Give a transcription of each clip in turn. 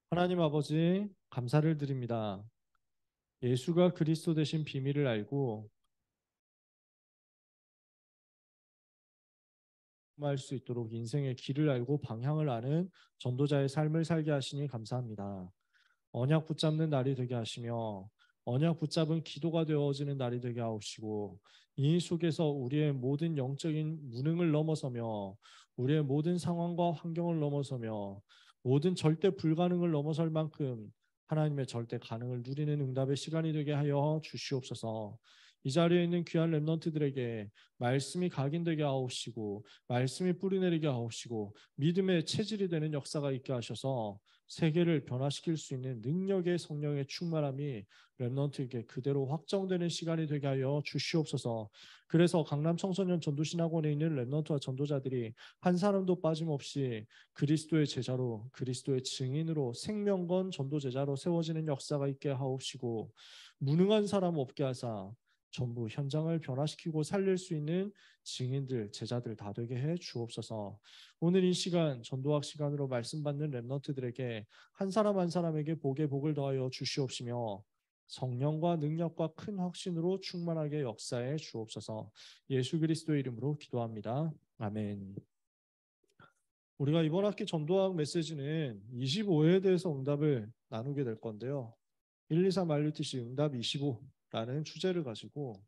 하나님 아버지, 감사를 드립니다. 예수가 그리스도 되신 비밀을 알고 할 수 있도록 인생의 길을 알고 방향을 아는 전도자의 삶을 살게 하시니 감사합니다. 언약 붙잡는 날이 되게 하시며 언약 붙잡은 기도가 되어지는 날이 되게 하옵시고 이 속에서 우리의 모든 영적인 무능을 넘어서며 우리의 모든 상황과 환경을 넘어서며 모든 절대 불가능을 넘어설 만큼 하나님의 절대 가능을 누리는 응답의 시간이 되게 하여 주시옵소서. 이 자리에 있는 귀한 렘넌트들에게 말씀이 각인되게 하옵시고 말씀이 뿌리내리게 하옵시고 믿음의 체질이 되는 역사가 있게 하셔서 세계를 변화시킬 수 있는 능력의 성령의 충만함이 렘넌트에게 그대로 확정되는 시간이 되게 하여 주시옵소서. 그래서 강남 청소년 전도신학원에 있는 렘넌트와 전도자들이 한 사람도 빠짐없이 그리스도의 제자로 그리스도의 증인으로 생명건 전도 제자로 세워지는 역사가 있게 하옵시고 무능한 사람 없게 하사 전부 현장을 변화시키고 살릴 수 있는 증인들, 제자들 다 되게 해 주옵소서. 오늘 이 시간 전도학 시간으로 말씀 받는 렘넌트들에게 한 사람 한 사람에게 복에 복을 더하여 주시옵시며 성령과 능력과 큰 확신으로 충만하게 역사해 주옵소서. 예수 그리스도의 이름으로 기도합니다. 아멘. 우리가 이번 학기 전도학 메시지는 25회에 대해서 응답을 나누게 될 건데요. 1, 2, 3 RUTC 응답 25라는 주제를 가지고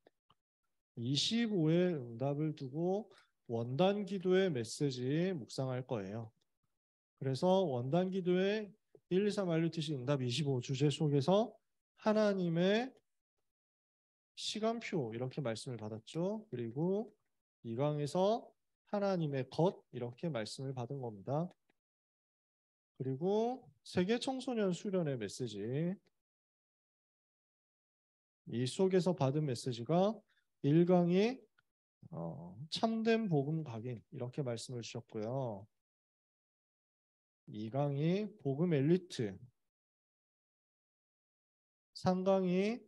25회 응답을 두고 원단 기도의 메시지 묵상할 거예요. 그래서 원단 기도의 1, 2, 3 RUTC 응답 25 주제 속에서 하나님의 시간표 이렇게 말씀을 받았죠. 그리고 이 강에서 하나님의 것 이렇게 말씀을 받은 겁니다. 그리고 세계 청소년 수련의 메시지 이 속에서 받은 메시지가 1강이 참된 복음 각인 이렇게 말씀을 주셨고요. 2강이 복음 엘리트, 3강이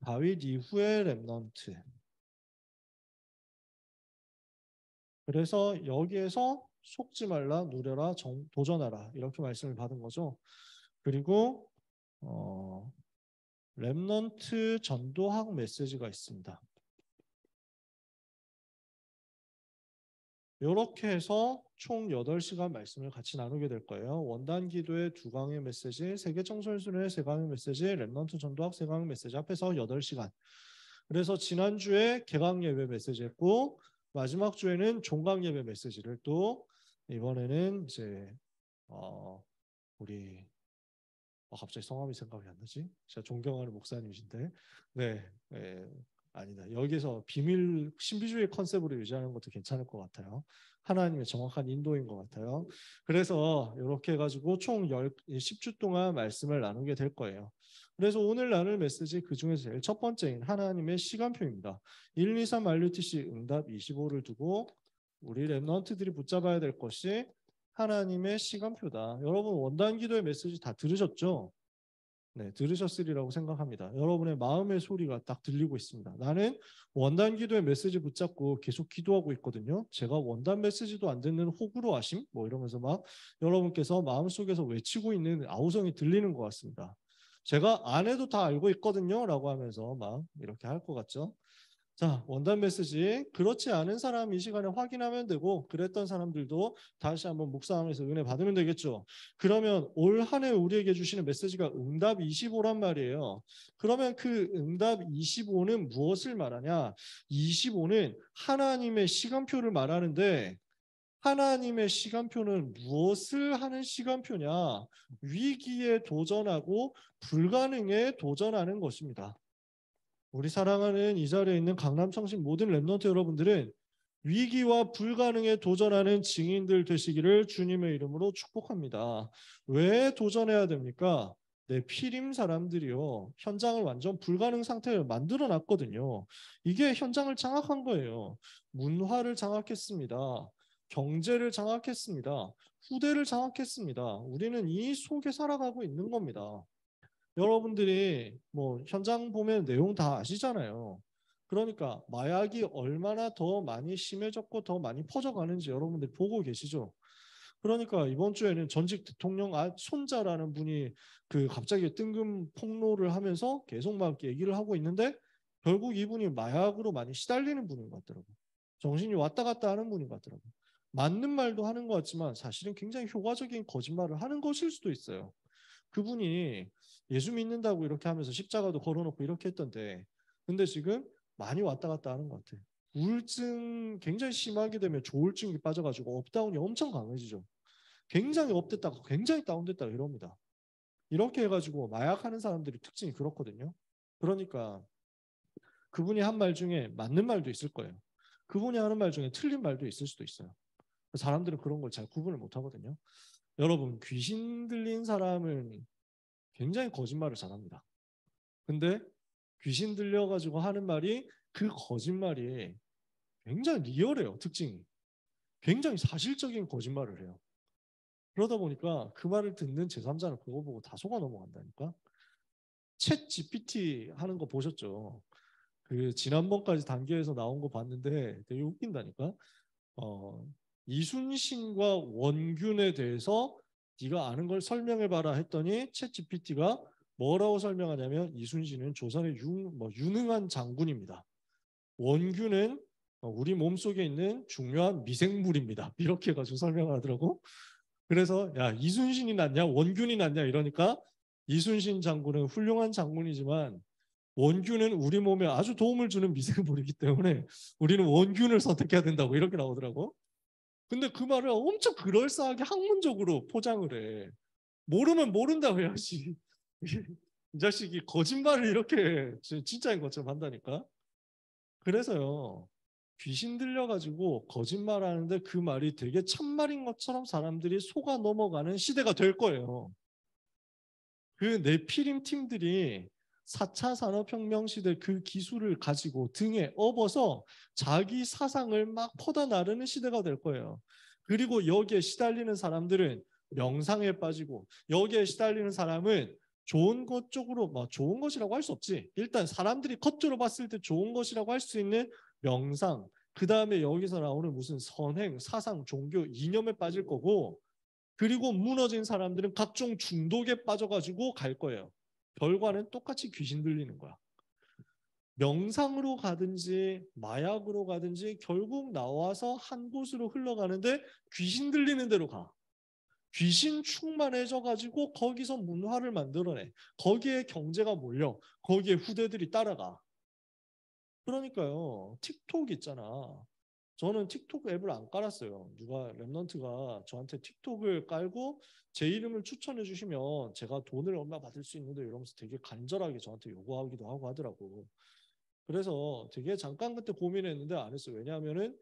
다윗 이후의 렘넌트. 그래서 여기에서 속지 말라, 누려라, 도전하라 이렇게 말씀을 받은 거죠. 그리고 어, 렘넌트 전도학 메시지가 있습니다. 이렇게 해서 총 8시간 말씀을 같이 나누게 될 거예요. 원단 기도의 2강의 메시지, 세계 청소년의 3강의 메시지, 렘넌트 전도학 3강의 메시지 합해서 8시간. 그래서 지난주에 개강 예배 메시지 했고 마지막 주에는 종강 예배 메시지를 또 이번에는 이제 우리 갑자기 성함이 생각이 안 나지? 제가 존경하는 목사님이신데 네, 네 아니다. 여기서 비밀 신비주의 컨셉으로 유지하는 것도 괜찮을 것 같아요. 하나님의 정확한 인도인 것 같아요. 그래서 이렇게 해가지고 총 10주 동안 말씀을 나누게 될 거예요. 그래서 오늘 나눌 메시지 그 중에서 제일 첫 번째인 하나님의 시간표입니다. 1, 2, 3 RUTC 응답 25를 두고 우리 랩런트들이 붙잡아야 될 것이 하나님의 시간표다. 여러분 원단 기도의 메시지 다 들으셨죠? 네, 들으셨으리라고 생각합니다. 여러분의 마음의 소리가 딱 들리고 있습니다. 나는 원단 기도의 메시지 붙잡고 계속 기도하고 있거든요. 제가 원단 메시지도 안 듣는 호구로 하심? 뭐 이러면서 막 여러분께서 마음속에서 외치고 있는 아우성이 들리는 것 같습니다. 제가 안 해도 다 알고 있거든요. 라고 하면서 막 이렇게 할 것 같죠. 자, 원단 메시지. 그렇지 않은 사람 이 시간에 확인하면 되고, 그랬던 사람들도 다시 한번 묵상하면서 은혜 받으면 되겠죠. 그러면 올 한 해 우리에게 주시는 메시지가 응답 25란 말이에요. 그러면 그 응답 25는 무엇을 말하냐? 25는 하나님의 시간표를 말하는데, 하나님의 시간표는 무엇을 하는 시간표냐? 위기에 도전하고 불가능에 도전하는 것입니다. 우리 사랑하는 이 자리에 있는 강남성신 모든 랩런트 여러분들은 위기와 불가능에 도전하는 증인들 되시기를 주님의 이름으로 축복합니다. 왜 도전해야 됩니까? 내 피림 사람들이요. 현장을 완전 불가능 상태를 만들어 놨거든요. 이게 현장을 장악한 거예요. 문화를 장악했습니다. 경제를 장악했습니다. 후대를 장악했습니다. 우리는 이 속에 살아가고 있는 겁니다. 여러분들이 뭐 현장 보면 내용 다 아시잖아요. 그러니까 마약이 얼마나 더 많이 심해졌고 더 많이 퍼져가는지 여러분들 보고 계시죠? 그러니까 이번 주에는 전직 대통령 손자라는 분이 그 갑자기 뜬금 폭로를 하면서 계속 막 얘기를 하고 있는데 결국 이분이 마약으로 많이 시달리는 분인 것 같더라고요. 정신이 왔다 갔다 하는 분인 것 같더라고요. 맞는 말도 하는 것 같지만 사실은 굉장히 효과적인 거짓말을 하는 것일 수도 있어요. 그분이 예수 믿는다고 이렇게 하면서 십자가도 걸어놓고 이렇게 했던데 근데 지금 많이 왔다 갔다 하는 것 같아요. 우울증 굉장히 심하게 되면 조울증이 빠져가지고 업다운이 엄청 강해지죠. 굉장히 업됐다가 굉장히 다운됐다가 이럽니다. 이렇게 해가지고 마약하는 사람들이 특징이 그렇거든요. 그러니까 그분이 한 말 중에 맞는 말도 있을 거예요. 그분이 하는 말 중에 틀린 말도 있을 수도 있어요. 사람들은 그런 걸 잘 구분을 못 하거든요. 여러분 귀신 들린 사람은 굉장히 거짓말을 잘합니다. 근데 귀신 들려가지고 하는 말이 그 거짓말이 굉장히 리얼해요. 특징이. 굉장히 사실적인 거짓말을 해요. 그러다 보니까 그 말을 듣는 제3자는 그거 보고 다 속아 넘어간다니까. 챗 GPT 하는 거 보셨죠? 그 지난번까지 단계에서 나온 거 봤는데 되게 웃긴다니까. 어, 이순신과 원균에 대해서 네가 아는 걸 설명해봐라 했더니 챗 GPT가 뭐라고 설명하냐면 이순신은 조선의 유능한 장군입니다. 원균은 우리 몸속에 있는 중요한 미생물입니다. 이렇게 해가지고 설명을 하더라고. 그래서 야 이순신이 낫냐 원균이 낫냐 이러니까 이순신 장군은 훌륭한 장군이지만 원균은 우리 몸에 아주 도움을 주는 미생물이기 때문에 우리는 원균을 선택해야 된다고 이렇게 나오더라고. 근데 그 말을 엄청 그럴싸하게 학문적으로 포장을 해. 모르면 모른다고 해야지. 이 자식이 거짓말을 이렇게 진짜인 것처럼 한다니까. 그래서요. 귀신 들려가지고 거짓말하는데 그 말이 되게 참말인 것처럼 사람들이 속아 넘어가는 시대가 될 거예요. 그 네피림 팀들이 4차 산업혁명 시대 그 기술을 가지고 등에 업어서 자기 사상을 막 퍼다 나르는 시대가 될 거예요. 그리고 여기에 시달리는 사람들은 명상에 빠지고 여기에 시달리는 사람은 좋은 것 쪽으로 뭐 좋은 것이라고 할 수 없지. 일단 사람들이 겉으로 봤을 때 좋은 것이라고 할 수 있는 명상, 그 다음에 여기서 나오는 무슨 선행, 사상, 종교, 이념에 빠질 거고 그리고 무너진 사람들은 각종 중독에 빠져가지고 갈 거예요. 결과는 똑같이 귀신 들리는 거야. 명상으로 가든지 마약으로 가든지 결국 나와서 한 곳으로 흘러가는데 귀신 들리는 대로 가. 귀신 충만해져 가지고 거기서 문화를 만들어내. 거기에 경제가 몰려. 거기에 후대들이 따라가. 그러니까요. 틱톡 있잖아. 저는 틱톡 앱을 안 깔았어요. 누가 랩넌트가 저한테 틱톡을 깔고 제 이름을 추천해 주시면 제가 돈을 얼마 받을 수 있는데 이러면서 되게 간절하게 저한테 요구하기도 하고 하더라고. 그래서 되게 잠깐 그때 고민했는데 안 했어요. 왜냐하면은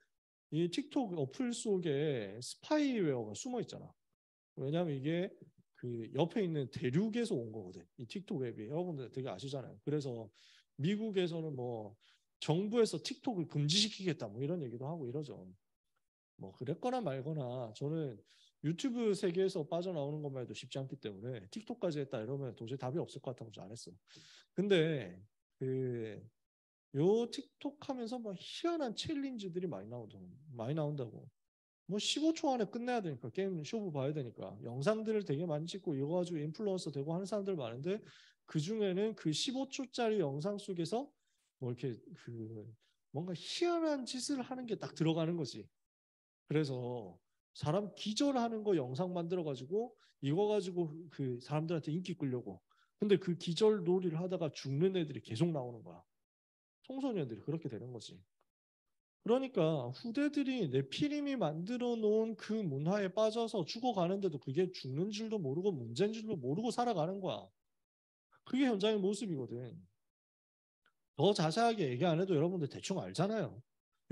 이 틱톡 어플 속에 스파이웨어가 숨어 있잖아. 왜냐하면 이게 그 옆에 있는 대륙에서 온 거거든. 이 틱톡 앱이 여러분들 되게 아시잖아요. 그래서 미국에서는 뭐 정부에서 틱톡을 금지시키겠다 뭐 이런 얘기도 하고 이러죠. 뭐 그랬거나 말거나 저는 유튜브 세계에서 빠져나오는 것만 해도 쉽지 않기 때문에 틱톡까지 했다 이러면 도저히 답이 없을 것 같아서 안 했어. 근데 그 요 틱톡 하면서 뭐 희한한 챌린지들이 많이 나온다고. 뭐 15초 안에 끝내야 되니까 게임 쇼부 봐야 되니까 영상들을 되게 많이 찍고 이거 가지고 인플루언서 되고 하는 사람들 많은데 그 중에는 그 15초짜리 영상 속에서 뭐 이렇게 그 뭔가 희한한 짓을 하는 게 딱 들어가는 거지. 그래서 사람 기절하는 거 영상 만들어 가지고 이거 가지고 그 사람들한테 인기 끌려고. 근데 그 기절 놀이를 하다가 죽는 애들이 계속 나오는 거야. 청소년들이 그렇게 되는 거지. 그러니까 후대들이 네피림이 만들어 놓은 그 문화에 빠져서 죽어가는데도 그게 죽는 줄도 모르고 문제인 줄도 모르고 살아가는 거야. 그게 현장의 모습이거든. 더 자세하게 얘기 안 해도 여러분들 대충 알잖아요.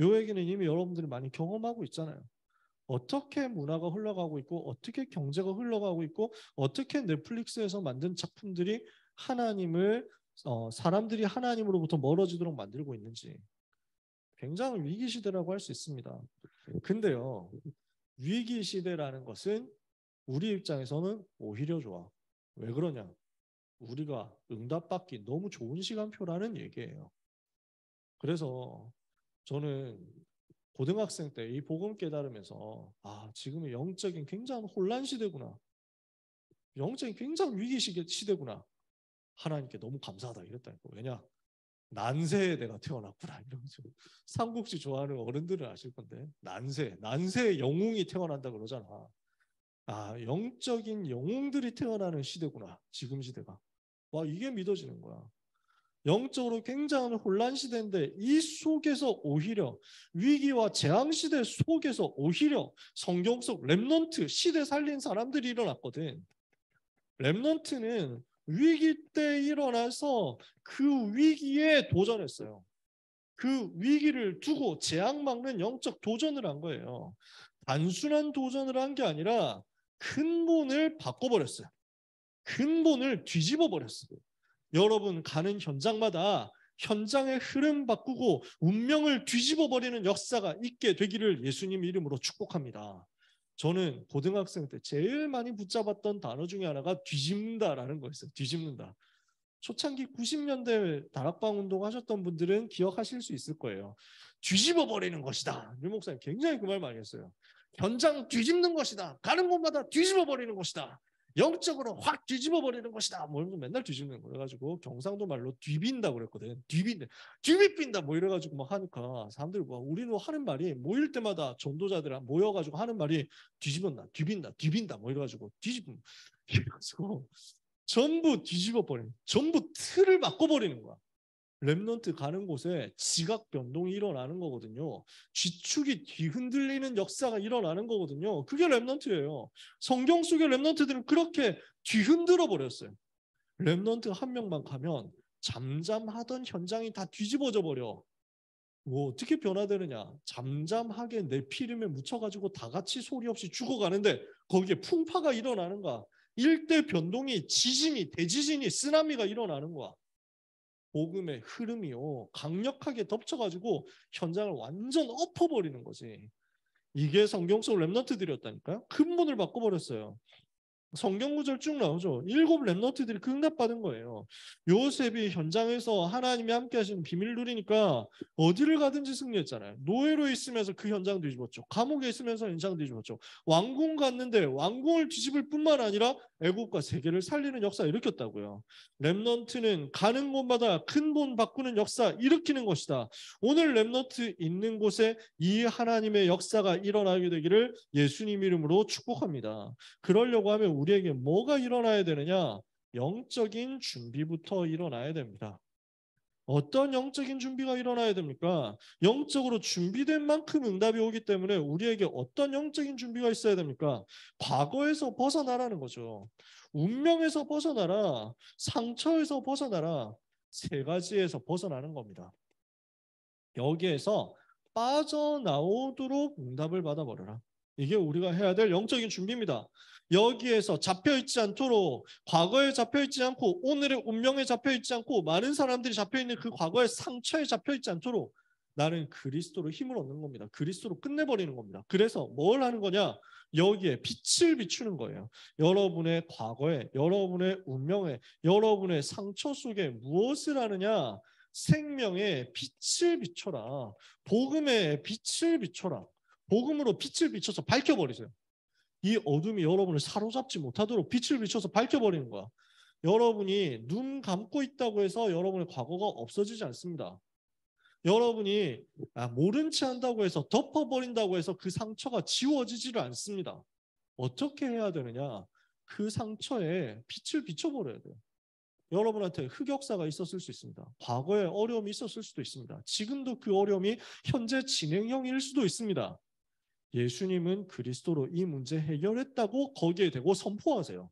요 얘기는 이미 여러분들이 많이 경험하고 있잖아요. 어떻게 문화가 흘러가고 있고 어떻게 경제가 흘러가고 있고 어떻게 넷플릭스에서 만든 작품들이 하나님을 사람들이 하나님으로부터 멀어지도록 만들고 있는지 굉장히 위기 시대라고 할 수 있습니다. 근데요, 위기 시대라는 것은 우리 입장에서는 오히려 좋아. 왜 그러냐? 우리가 응답받기 너무 좋은 시간표라는 얘기예요. 그래서 저는 고등학생 때 이 복음 깨달으면서 지금은 영적인 굉장한 혼란 시대구나. 영적인 굉장히 위기 시대구나. 하나님께 너무 감사하다 이랬다니까. 왜냐? 난세에 내가 태어났구나. 이러면서 삼국지 좋아하는 어른들은 아실 건데 난세에 영웅이 태어난다 그러잖아. 영적인 영웅들이 태어나는 시대구나. 지금 시대가. 이게 믿어지는 거야. 영적으로 굉장한 혼란 시대인데 이 속에서 오히려 위기와 재앙 시대 속에서 오히려 성경 속 렘넌트 시대 살린 사람들이 일어났거든. 렘넌트는 위기 때 일어나서 그 위기에 도전했어요. 그 위기를 두고 재앙 막는 영적 도전을 한 거예요. 단순한 도전을 한 게 아니라 근본을 바꿔버렸어요. 근본을 뒤집어 버렸어요. 여러분 가는 현장마다 현장의 흐름 바꾸고 운명을 뒤집어 버리는 역사가 있게 되기를 예수님 이름으로 축복합니다. 저는 고등학생 때 제일 많이 붙잡았던 단어 중에 하나가 뒤집는다라는 거였어요. 뒤집는다. 초창기 90년대 다락방 운동 하셨던 분들은 기억하실 수 있을 거예요. 뒤집어 버리는 것이다. 유 목사님 굉장히 그 말 많이 했어요. 현장 뒤집는 것이다. 가는 곳마다 뒤집어 버리는 것이다. 영적으로 확 뒤집어 버리는 것이다. 뭐 이러면서 맨날 뒤집는 거. 그래가지고 경상도 말로 뒤빈다 그랬거든. 뒤비빈다 뭐 이래가지고 막 하니까 사람들이 우리는 하는 말이 모일 때마다 전도자들 모여가지고 하는 말이 뒤집었나, 뒤빈다 뭐 이래가지고 뒤집음 이래가지고 전부 뒤집어 버리는, 전부 틀을 바꿔버리는 거야. 렘넌트 가는 곳에 지각 변동이 일어나는 거거든요. 쥐축이 뒤흔들리는 역사가 일어나는 거거든요. 그게 렘넌트예요. 성경 속의 렘넌트들은 그렇게 뒤흔들어 버렸어요. 렘넌트 한 명만 가면 잠잠하던 현장이 다 뒤집어져 버려. 어떻게 변화되느냐? 잠잠하게 내 피름에 묻혀가지고 다 같이 소리 없이 죽어가는데 거기에 풍파가 일어나는 거야. 일대 변동이 지진이, 대지진이, 쓰나미가 일어나는 거야. 복음의 흐름이요. 강력하게 덮쳐가지고 현장을 완전 엎어버리는 거지. 이게 성경 속 렘넌트들이었다니까요. 근본을 바꿔버렸어요. 성경 구절 쭉 나오죠. 7 렘넌트들이 응답받은 거예요. 요셉이 현장에서 하나님이 함께 하시는 비밀 누리니까 어디를 가든지 승리했잖아요. 노예로 있으면서 그 현장 뒤집었죠. 감옥에 있으면서 현장 뒤집었죠. 왕궁 갔는데 왕궁을 뒤집을 뿐만 아니라 애국과 세계를 살리는 역사 일으켰다고요. 렘넌트는 가는 곳마다 근본 바꾸는 역사 일으키는 것이다. 오늘 렘넌트 있는 곳에 이 하나님의 역사가 일어나게 되기를 예수님 이름으로 축복합니다. 그러려고 하면 우리에게 뭐가 일어나야 되느냐? 영적인 준비부터 일어나야 됩니다. 어떤 영적인 준비가 일어나야 됩니까? 영적으로 준비된 만큼 응답이 오기 때문에 우리에게 어떤 영적인 준비가 있어야 됩니까? 과거에서 벗어나라는 거죠. 운명에서 벗어나라, 상처에서 벗어나라, 3가지에서 벗어나는 겁니다. 여기에서 빠져나오도록 응답을 받아버려라. 이게 우리가 해야 될 영적인 준비입니다. 여기에서 잡혀있지 않도록, 과거에 잡혀있지 않고 오늘의 운명에 잡혀있지 않고 많은 사람들이 잡혀있는 그 과거의 상처에 잡혀있지 않도록 나는 그리스도로 힘을 얻는 겁니다. 그리스도로 끝내버리는 겁니다. 그래서 뭘 하는 거냐? 여기에 빛을 비추는 거예요. 여러분의 과거에, 여러분의 운명에, 여러분의 상처 속에 무엇을 하느냐? 생명의 빛을 비춰라. 복음의 빛을 비춰라. 복음으로 빛을 비춰서 밝혀버리세요. 이 어둠이 여러분을 사로잡지 못하도록 빛을 비춰서 밝혀버리는 거야. 여러분이 눈 감고 있다고 해서 여러분의 과거가 없어지지 않습니다. 여러분이 모른 체 한다고 해서 덮어버린다고 해서 그 상처가 지워지지를 않습니다. 어떻게 해야 되느냐? 그 상처에 빛을 비춰버려야 돼요. 여러분한테 흑역사가 있었을 수 있습니다. 과거에 어려움이 있었을 수도 있습니다. 지금도 그 어려움이 현재 진행형일 수도 있습니다. 예수님은 그리스도로 이 문제 해결했다고 거기에 대고 선포하세요.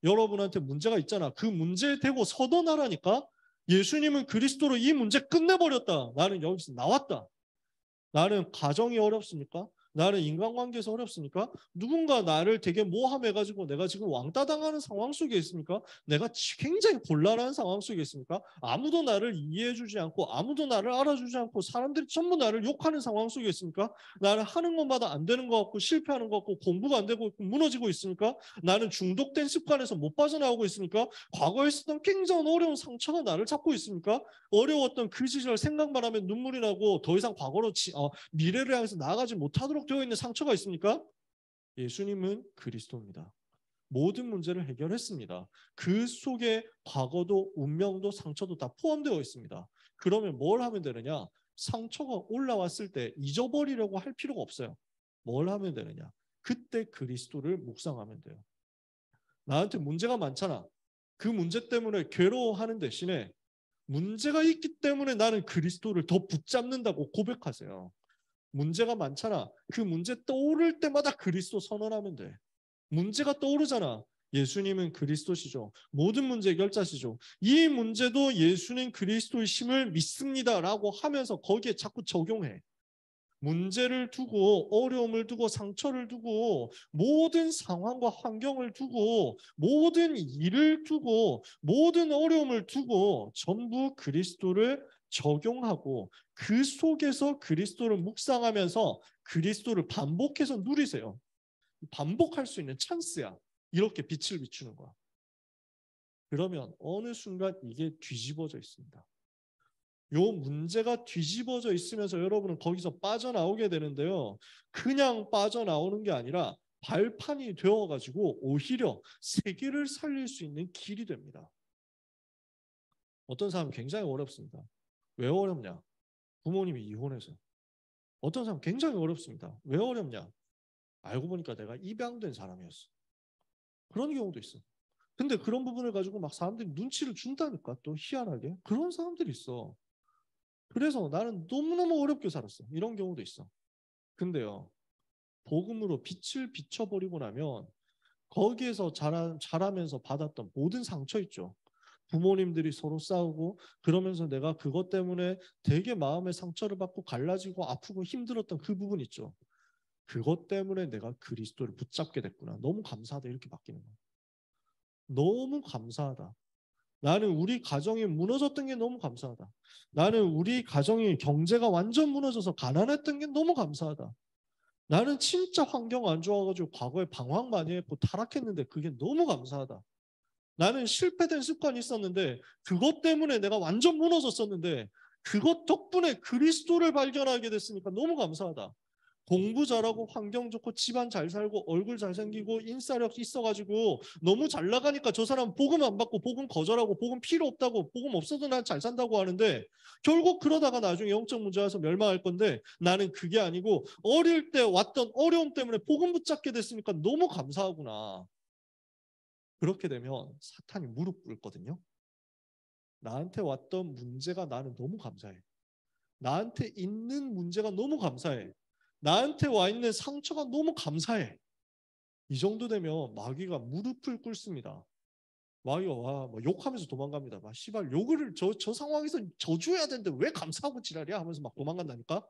여러분한테 문제가 있잖아. 그 문제에 대고 서던하라니까. 예수님은 그리스도로 이 문제 끝내버렸다. 나는 여기서 나왔다. 나는 가정이 어렵습니까? 나는 인간관계에서 어렵습니까? 누군가 나를 되게 모함해가지고 내가 지금 왕따 당하는 상황 속에 있습니까? 내가 굉장히 곤란한 상황 속에 있습니까? 아무도 나를 이해해주지 않고 아무도 나를 알아주지 않고 사람들이 전부 나를 욕하는 상황 속에 있습니까? 나는 하는 것마다 안 되는 것 같고 실패하는 것 같고 공부가 안 되고 무너지고 있습니까? 나는 중독된 습관에서 못 빠져나오고 있습니까? 과거에 있었던 굉장히 어려운 상처가 나를 잡고 있습니까? 어려웠던 그 시절 생각만 하면 눈물이 나고 더 이상 과거로 미래를 향해서 나아가지 못하도록 되어 있는 상처가 있습니까? 예수님은 그리스도입니다. 모든 문제를 해결했습니다. 그 속에 과거도 운명도 상처도 다 포함되어 있습니다. 그러면 뭘 하면 되느냐? 상처가 올라왔을 때 잊어버리려고 할 필요가 없어요. 뭘 하면 되느냐? 그때 그리스도를 묵상하면 돼요. 나한테 문제가 많잖아. 그 문제 때문에 괴로워하는 대신에 문제가 있기 때문에 나는 그리스도를 더 붙잡는다고 고백하세요. 문제가 많잖아. 그 문제 떠오를 때마다 그리스도 선언하면 돼. 문제가 떠오르잖아. 예수님은 그리스도시죠. 모든 문제 해결자시죠. 이 문제도 예수는 그리스도의 심을 믿습니다라고 하면서 거기에 자꾸 적용해. 문제를 두고 어려움을 두고 상처를 두고 모든 상황과 환경을 두고 모든 일을 두고 모든 어려움을 두고 전부 그리스도를 적용하고 그 속에서 그리스도를 묵상하면서 그리스도를 반복해서 누리세요. 반복할 수 있는 찬스야. 이렇게 빛을 비추는 거야. 그러면 어느 순간 이게 뒤집어져 있습니다. 요 문제가 뒤집어져 있으면서 여러분은 거기서 빠져나오게 되는데요. 그냥 빠져나오는 게 아니라 발판이 되어가지고 오히려 세계를 살릴 수 있는 길이 됩니다. 어떤 사람은 굉장히 어렵습니다. 왜 어렵냐? 부모님이 이혼해서. 어떤 사람은 굉장히 어렵습니다. 왜 어렵냐? 알고 보니까 내가 입양된 사람이었어. 그런 경우도 있어. 근데 그런 부분을 가지고 막 사람들이 눈치를 준다니까 또 희한하게. 그런 사람들이 있어. 그래서 나는 너무너무 어렵게 살았어. 이런 경우도 있어. 근데요, 복음으로 빛을 비춰버리고 나면 거기에서 자라면서 받았던 모든 상처 있죠. 부모님들이 서로 싸우고 그러면서 내가 그것 때문에 되게 마음의 상처를 받고 갈라지고 아프고 힘들었던 그 부분 있죠. 그것 때문에 내가 그리스도를 붙잡게 됐구나. 너무 감사하다. 이렇게 바뀌는 거야. 너무 감사하다. 나는 우리 가정이 무너졌던 게 너무 감사하다. 나는 우리 가정이 경제가 완전 무너져서 가난했던 게 너무 감사하다. 나는 진짜 환경 안 좋아가지고 과거에 방황 많이 했고 타락했는데 그게 너무 감사하다. 나는 실패된 습관이 있었는데 그것 때문에 내가 완전 무너졌었는데 그것 덕분에 그리스도를 발견하게 됐으니까 너무 감사하다. 공부 잘하고 환경 좋고 집안 잘 살고 얼굴 잘생기고 인싸력 있어가지고 너무 잘 나가니까 저 사람 복음 안 받고 복음 거절하고 복음 필요 없다고 복음 없어도 난 잘 산다고 하는데 결국 그러다가 나중에 영적 문제 와서 멸망할 건데 나는 그게 아니고 어릴 때 왔던 어려움 때문에 복음 붙잡게 됐으니까 너무 감사하구나. 그렇게 되면 사탄이 무릎 꿇거든요. 나한테 왔던 문제가 나는 너무 감사해. 나한테 있는 문제가 너무 감사해. 나한테 와 있는 상처가 너무 감사해. 이 정도 되면 마귀가 무릎을 꿇습니다. 마귀가 와, 뭐 욕하면서 도망갑니다. 막 씨발 욕을 저 상황에서 저주해야 되는데 왜 감사하고 지랄이야 하면서 막 도망간다니까.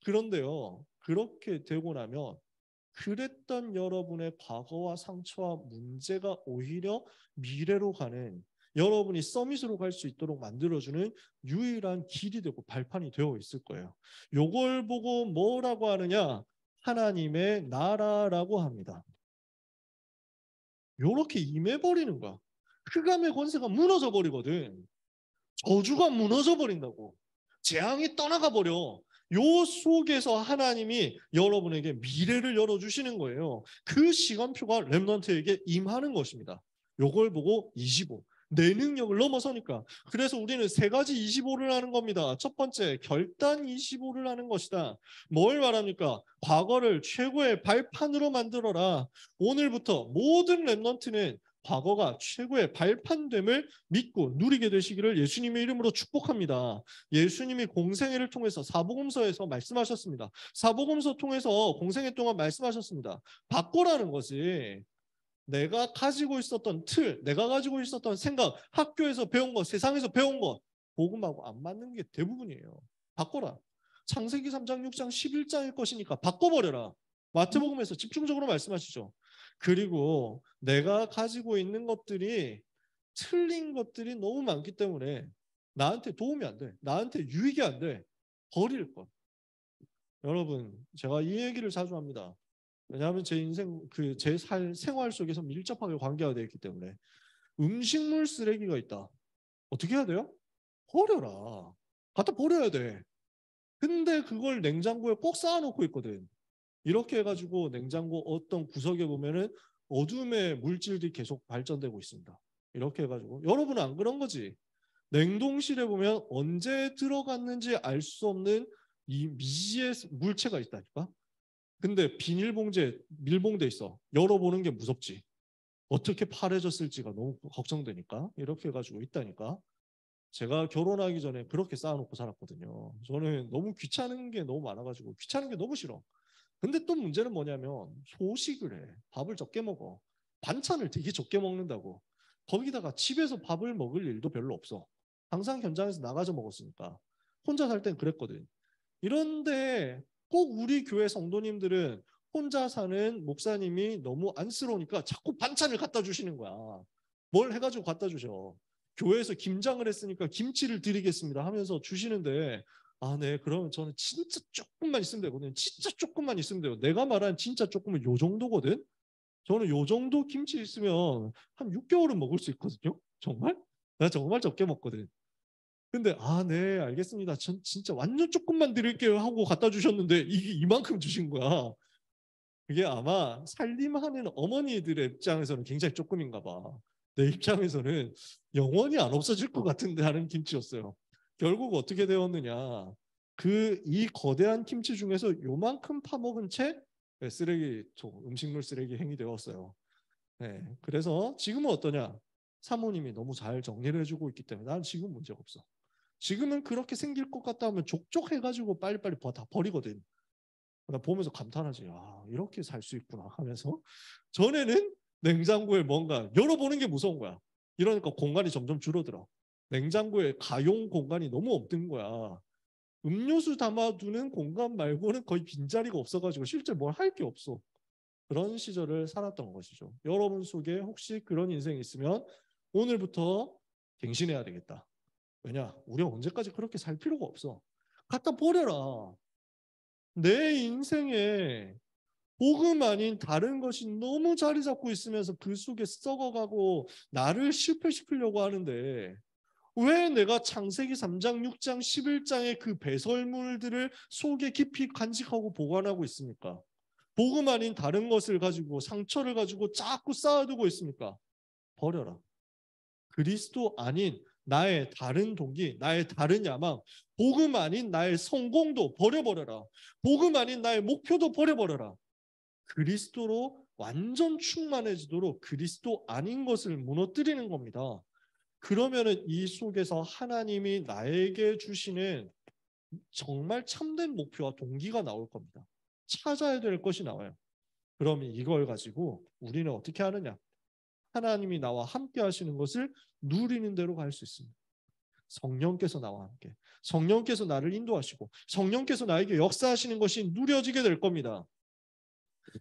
그런데요, 그렇게 되고 나면 그랬던 여러분의 과거와 상처와 문제가 오히려 미래로 가는 여러분이 서밋으로 갈 수 있도록 만들어주는 유일한 길이 되고 발판이 되어 있을 거예요. 요걸 보고 뭐라고 하느냐? 하나님의 나라라고 합니다. 요렇게 임해버리는 거야. 흑암의 권세가 무너져 버리거든. 저주가 무너져 버린다고. 재앙이 떠나가 버려. 요 속에서 하나님이 여러분에게 미래를 열어주시는 거예요. 그 시간표가 렘넌트에게 임하는 것입니다. 요걸 보고 25. 내 능력을 넘어서니까. 그래서 우리는 세 가지 25를 하는 겁니다. 첫 번째, 결단 25를 하는 것이다. 뭘 말합니까? 과거를 최고의 발판으로 만들어라. 오늘부터 모든 렘넌트는 과거가 최고의 발판됨을 믿고 누리게 되시기를 예수님의 이름으로 축복합니다. 예수님이 공생애를 통해서 사복음서에서 말씀하셨습니다. 사복음서 통해서 공생애 동안 말씀하셨습니다. 바꿔라는 거지. 내가 가지고 있었던 틀, 내가 가지고 있었던 생각, 학교에서 배운 것, 세상에서 배운 것, 복음하고 안 맞는 게 대부분이에요. 바꿔라. 창세기 3장, 6장, 11장일 것이니까 바꿔버려라. 마태복음에서 집중적으로 말씀하시죠. 그리고 내가 가지고 있는 것들이 틀린 것들이 너무 많기 때문에 나한테 도움이 안 돼. 나한테 유익이 안 돼. 버릴 것. 여러분, 제가 이 얘기를 자주 합니다. 왜냐하면 제 인생, 제 생활 속에서 밀접하게 관계가 되어 있기 때문에. 음식물 쓰레기가 있다. 어떻게 해야 돼요? 버려라. 갖다 버려야 돼. 근데 그걸 냉장고에 꼭 쌓아놓고 있거든. 이렇게 해가지고 냉장고 어떤 구석에 보면은 어둠의 물질들이 계속 발전되고 있습니다. 이렇게 해가지고 여러분은 안 그런 거지. 냉동실에 보면 언제 들어갔는지 알 수 없는 이 미지의 물체가 있다니까. 근데 비닐봉지에 밀봉돼 있어. 열어보는 게 무섭지. 어떻게 파래졌을지가 너무 걱정되니까 이렇게 해가지고 있다니까. 제가 결혼하기 전에 그렇게 쌓아놓고 살았거든요. 저는 너무 귀찮은 게 너무 많아가지고 귀찮은 게 너무 싫어. 근데 또 문제는 뭐냐면 소식을 해. 밥을 적게 먹어. 반찬을 되게 적게 먹는다고. 거기다가 집에서 밥을 먹을 일도 별로 없어. 항상 현장에서 나가서 먹었으니까. 혼자 살 땐 그랬거든. 이런데 꼭 우리 교회 성도님들은 혼자 사는 목사님이 너무 안쓰러우니까 자꾸 반찬을 갖다 주시는 거야. 뭘 해가지고 갖다 주셔. 교회에서 김장을 했으니까 김치를 드리겠습니다 하면서 주시는데 아, 네. 그러면 저는 진짜 조금만 있으면 되거든요. 진짜 조금만 있으면 돼요. 내가 말한 진짜 조금은 요 정도거든. 저는 요 정도 김치 있으면 한 6개월은 먹을 수 있거든요. 정말? 나 정말 적게 먹거든. 근데 아, 네, 알겠습니다. 전 진짜 완전 조금만 드릴게요 하고 갖다 주셨는데 이게 이만큼 주신 거야. 그게 아마 살림하는 어머니들의 입장에서는 굉장히 조금인가 봐. 내 입장에서는 영원히 안 없어질 것 같은데 하는 김치였어요. 결국 어떻게 되었느냐. 이 거대한 김치 중에서 요만큼 파먹은 채 쓰레기, 음식물 쓰레기 행위 되었어요. 네, 그래서 지금은 어떠냐. 사모님이 너무 잘 정리를 해주고 있기 때문에 난 지금 문제가 없어. 지금은 그렇게 생길 것 같다 하면 족족해가지고 빨리빨리 다 버리거든. 나 보면서 감탄하지. 아, 이렇게 살 수 있구나 하면서. 전에는 냉장고에 뭔가 열어보는 게 무서운 거야. 이러니까 공간이 점점 줄어들어. 냉장고에 가용 공간이 너무 없는 거야. 음료수 담아두는 공간 말고는 거의 빈자리가 없어가지고 실제 뭘 할 게 없어. 그런 시절을 살았던 것이죠. 여러분 속에 혹시 그런 인생이 있으면 오늘부터 갱신해야 되겠다. 왜냐? 우리가 언제까지 그렇게 살 필요가 없어. 갖다 버려라. 내 인생에 복음 아닌 다른 것이 너무 자리 잡고 있으면서 그 속에 썩어가고 나를 실패시키려고 하는데 왜 내가 창세기 3장, 6장, 11장의 그 배설물들을 속에 깊이 간직하고 보관하고 있습니까? 복음 아닌 다른 것을 가지고 상처를 가지고 자꾸 쌓아두고 있습니까? 버려라. 그리스도 아닌 나의 다른 동기, 나의 다른 야망, 복음 아닌 나의 성공도 버려버려라. 복음 아닌 나의 목표도 버려버려라. 그리스도로 완전 충만해지도록 그리스도 아닌 것을 무너뜨리는 겁니다. 그러면은 이 속에서 하나님이 나에게 주시는 정말 참된 목표와 동기가 나올 겁니다. 찾아야 될 것이 나와요. 그러면 이걸 가지고 우리는 어떻게 하느냐? 하나님이 나와 함께 하시는 것을 누리는 대로 갈 수 있습니다. 성령께서 나와 함께, 성령께서 나를 인도하시고 성령께서 나에게 역사하시는 것이 누려지게 될 겁니다.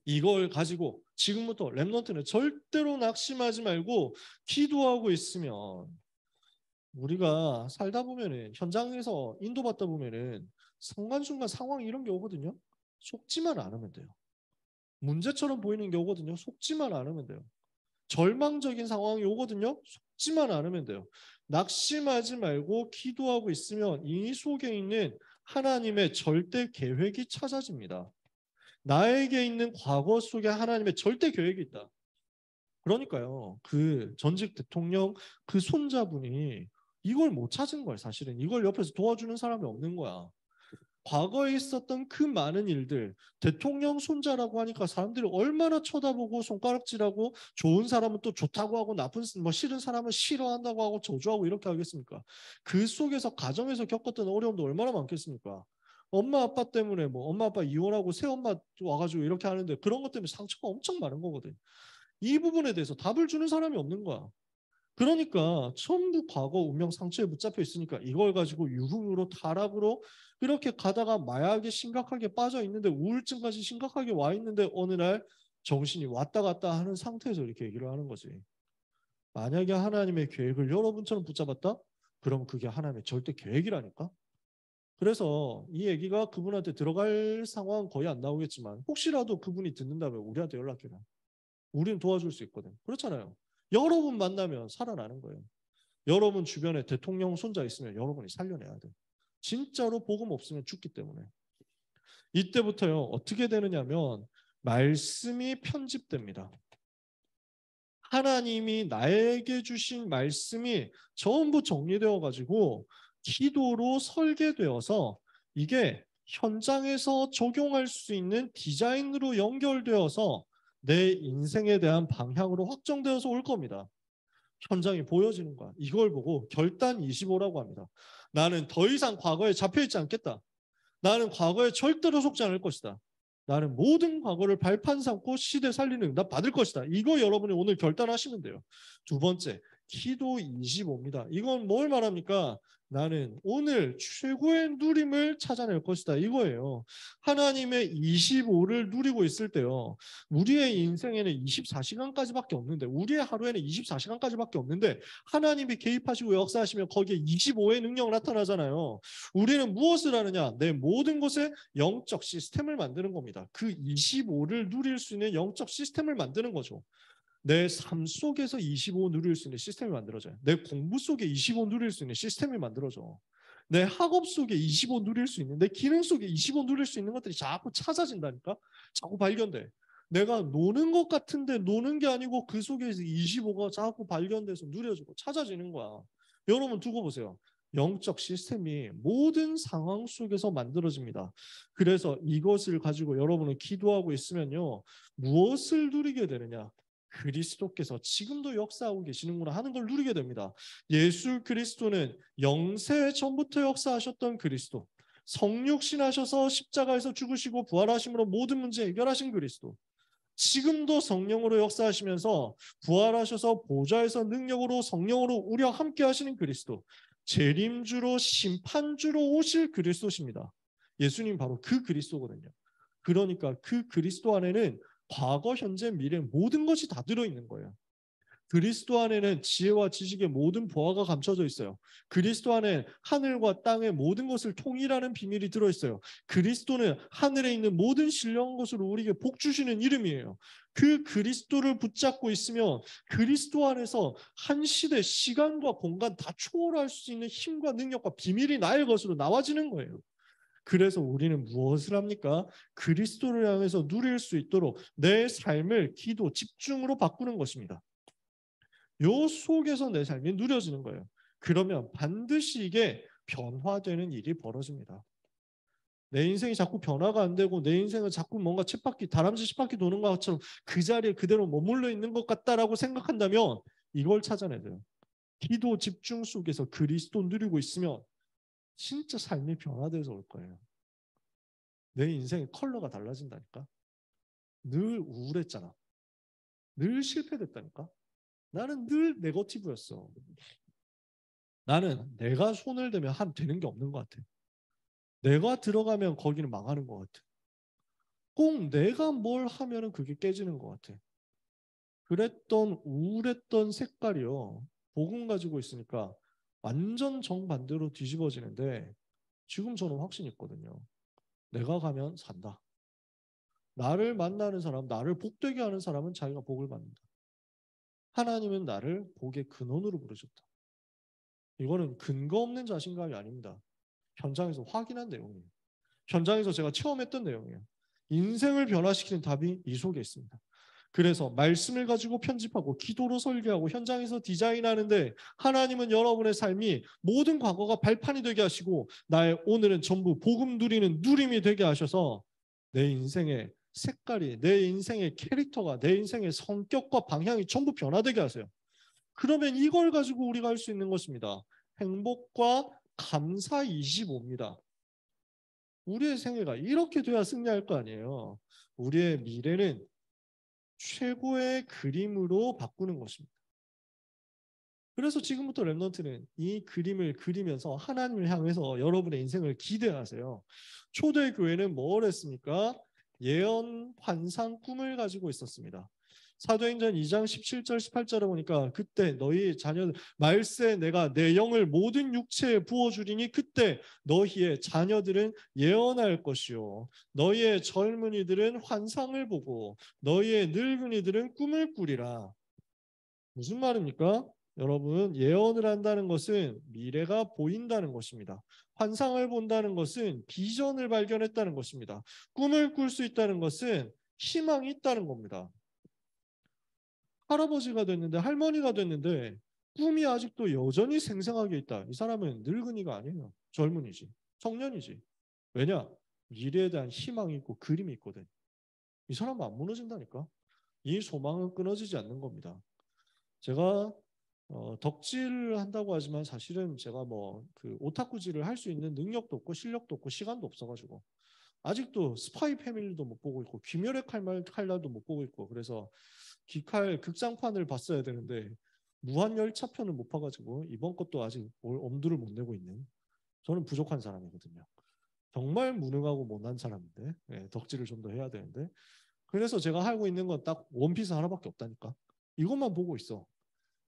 이걸 가지고 지금부터 렘넌트는 절대로 낙심하지 말고 기도하고 있으면 우리가 살다 보면은 현장에서 인도받다 보면은 순간순간 상황 이런 게 오거든요. 속지만 않으면 돼요. 문제처럼 보이는 게 오거든요. 속지만 않으면 돼요. 절망적인 상황이 오거든요. 속지만 않으면 돼요. 낙심하지 말고 기도하고 있으면 이 속에 있는 하나님의 절대 계획이 찾아집니다. 나에게 있는 과거 속에 하나님의 절대 계획이 있다. 그러니까요. 그 전직 대통령 그 손자분이 이걸 못 찾은 거야, 사실은. 이걸 옆에서 도와주는 사람이 없는 거야. 과거에 있었던 그 많은 일들, 대통령 손자라고 하니까 사람들이 얼마나 쳐다보고 손가락질하고 좋은 사람은 또 좋다고 하고 나쁜 싫은 사람은 싫어한다고 하고 저주하고 이렇게 하겠습니까? 그 속에서 가정에서 겪었던 어려움도 얼마나 많겠습니까? 엄마 아빠 때문에 엄마 아빠 이혼하고 새엄마 와가지고 이렇게 하는데 그런 것 때문에 상처가 엄청 많은 거거든. 이 부분에 대해서 답을 주는 사람이 없는 거야. 그러니까 전부 과거 운명 상처에 붙잡혀 있으니까 이걸 가지고 유흥으로 타락으로 이렇게 가다가 마약에 심각하게 빠져 있는데 우울증까지 심각하게 와 있는데 어느 날 정신이 왔다 갔다 하는 상태에서 이렇게 얘기를 하는 거지. 만약에 하나님의 계획을 여러분처럼 붙잡았다? 그럼 그게 하나님의 절대 계획이라니까. 그래서 이 얘기가 그분한테 들어갈 상황은 거의 안 나오겠지만 혹시라도 그분이 듣는다면 우리한테 연락해라. 우리는 도와줄 수 있거든. 그렇잖아요. 여러분 만나면 살아나는 거예요. 여러분 주변에 대통령 손자 있으면 여러분이 살려내야 돼. 진짜로 복음 없으면 죽기 때문에. 이때부터요. 어떻게 되느냐면 말씀이 편집됩니다. 하나님이 나에게 주신 말씀이 전부 정리되어 가지고 기도로 설계되어서 이게 현장에서 적용할 수 있는 디자인으로 연결되어서 내 인생에 대한 방향으로 확정되어서 올 겁니다. 현장이 보여지는 거야. 이걸 보고 결단 25라고 합니다. 나는 더 이상 과거에 잡혀있지 않겠다. 나는 과거에 절대로 속지 않을 것이다. 나는 모든 과거를 발판 삼고 시대 살리는 응답 받을 것이다. 이거 여러분이 오늘 결단하시면 돼요. 두 번째, 기도 25입니다. 이건 뭘 말합니까? 나는 오늘 최고의 누림을 찾아낼 것이다. 이거예요. 하나님의 25를 누리고 있을 때요. 우리의 인생에는 24시간까지밖에 없는데 우리의 하루에는 24시간까지밖에 없는데 하나님이 개입하시고 역사하시면 거기에 25의 능력 나타나잖아요. 우리는 무엇을 하느냐? 내 모든 것에 영적 시스템을 만드는 겁니다. 그 25를 누릴 수 있는 영적 시스템을 만드는 거죠. 내 삶 속에서 25 누릴 수 있는 시스템이 만들어져요. 내 공부 속에 25 누릴 수 있는 시스템이 만들어져. 내 학업 속에 25 누릴 수 있는, 내 기능 속에 25 누릴 수 있는 것들이 자꾸 찾아진다니까? 자꾸 발견돼. 내가 노는 것 같은데 노는 게 아니고 그 속에서 25가 자꾸 발견돼서 누려지고 찾아지는 거야. 여러분 두고 보세요. 영적 시스템이 모든 상황 속에서 만들어집니다. 그래서 이것을 가지고 여러분은 기도하고 있으면요. 무엇을 누리게 되느냐? 그리스도께서 지금도 역사하고 계시는구나 하는 걸 누리게 됩니다. 예수 그리스도는 영세 전부터 역사하셨던 그리스도, 성육신하셔서 십자가에서 죽으시고 부활하심으로 모든 문제 해결하신 그리스도, 지금도 성령으로 역사하시면서 부활하셔서 보좌에서 능력으로 성령으로 우리와 함께 하시는 그리스도, 재림주로 심판주로 오실 그리스도십니다. 예수님 바로 그 그리스도거든요. 그러니까 그 그리스도 안에는 과거, 현재, 미래 모든 것이 다 들어있는 거예요. 그리스도 안에는 지혜와 지식의 모든 보화가 감춰져 있어요. 그리스도 안에 하늘과 땅의 모든 것을 통일하는 비밀이 들어있어요. 그리스도는 하늘에 있는 모든 신령한 것으로 우리에게 복 주시는 이름이에요. 그 그리스도를 붙잡고 있으면 그리스도 안에서 한 시대, 시간과 공간 다 초월할 수 있는 힘과 능력과 비밀이 나의 것으로 나와지는 거예요. 그래서 우리는 무엇을 합니까? 그리스도를 향해서 누릴 수 있도록 내 삶을 기도, 집중으로 바꾸는 것입니다. 요 속에서 내 삶이 누려지는 거예요. 그러면 반드시 이게 변화되는 일이 벌어집니다. 내 인생이 자꾸 변화가 안 되고 내 인생은 자꾸 뭔가 쳇바퀴, 다람쥐 쳇바퀴 도는 것처럼 그 자리에 그대로 머물러 있는 것 같다라고 생각한다면 이걸 찾아내야 돼요. 기도 집중 속에서 그리스도 누리고 있으면 진짜 삶이 변화돼서 올 거예요. 내 인생의 컬러가 달라진다니까. 늘 우울했잖아. 늘 실패됐다니까. 나는 늘 네거티브였어. 나는 내가 손을 대면 되는 게 없는 것 같아. 내가 들어가면 거기는 망하는 것 같아. 꼭 내가 뭘 하면은 그게 깨지는 것 같아. 그랬던 우울했던 색깔이요. 복음 가지고 있으니까 완전 정반대로 뒤집어지는데 지금 저는 확신이 있거든요. 내가 가면 산다. 나를 만나는 사람, 나를 복되게 하는 사람은 자기가 복을 받는다. 하나님은 나를 복의 근원으로 부르셨다. 이거는 근거 없는 자신감이 아닙니다. 현장에서 확인한 내용이에요. 현장에서 제가 체험했던 내용이에요. 인생을 변화시키는 답이 이 속에 있습니다. 그래서 말씀을 가지고 편집하고 기도로 설계하고 현장에서 디자인하는데 하나님은 여러분의 삶이 모든 과거가 발판이 되게 하시고 나의 오늘은 전부 복음 누리는 누림이 되게 하셔서 내 인생의 색깔이, 내 인생의 캐릭터가, 내 인생의 성격과 방향이 전부 변화되게 하세요. 그러면 이걸 가지고 우리가 할 수 있는 것입니다. 행복과 감사 25입니다. 우리의 생애가 이렇게 돼야 승리할 거 아니에요. 우리의 미래는 최고의 그림으로 바꾸는 것입니다. 그래서 지금부터 렘넌트는 이 그림을 그리면서 하나님을 향해서 여러분의 인생을 기대하세요. 초대교회는 뭘 했습니까? 예언, 환상, 꿈을 가지고 있었습니다. 사도행전 2장 17절 18절에 보니까 그때 너희 자녀들 말세 내가 내 영을 모든 육체에 부어주리니 그때 너희의 자녀들은 예언할 것이요 너희의 젊은이들은 환상을 보고 너희의 늙은이들은 꿈을 꾸리라. 무슨 말입니까? 여러분, 예언을 한다는 것은 미래가 보인다는 것입니다. 환상을 본다는 것은 비전을 발견했다는 것입니다. 꿈을 꿀 수 있다는 것은 희망이 있다는 겁니다. 할아버지가 됐는데 할머니가 됐는데 꿈이 아직도 여전히 생생하게 있다. 이 사람은 늙은이가 아니에요. 젊은이지. 청년이지. 왜냐? 미래에 대한 희망이 있고 그림이 있거든. 이 사람은 안 무너진다니까. 이 소망은 끊어지지 않는 겁니다. 제가 덕질을 한다고 하지만 사실은 제가 뭐 그 오타쿠질을 할 수 있는 능력도 없고 실력도 없고 시간도 없어가지고 아직도 스파이 패밀리도 못 보고 있고 귀멸의 칼날도 못 보고 있고 그래서 귀칼 극장판을 봤어야 되는데 무한열차편을 못 봐가지고 이번 것도 아직 엄두를 못 내고 있는 저는 부족한 사람이거든요. 정말 무능하고 못난 사람인데 덕질을 좀 더 해야 되는데 그래서 제가 하고 있는 건 딱 원피스 하나밖에 없다니까. 이것만 보고 있어.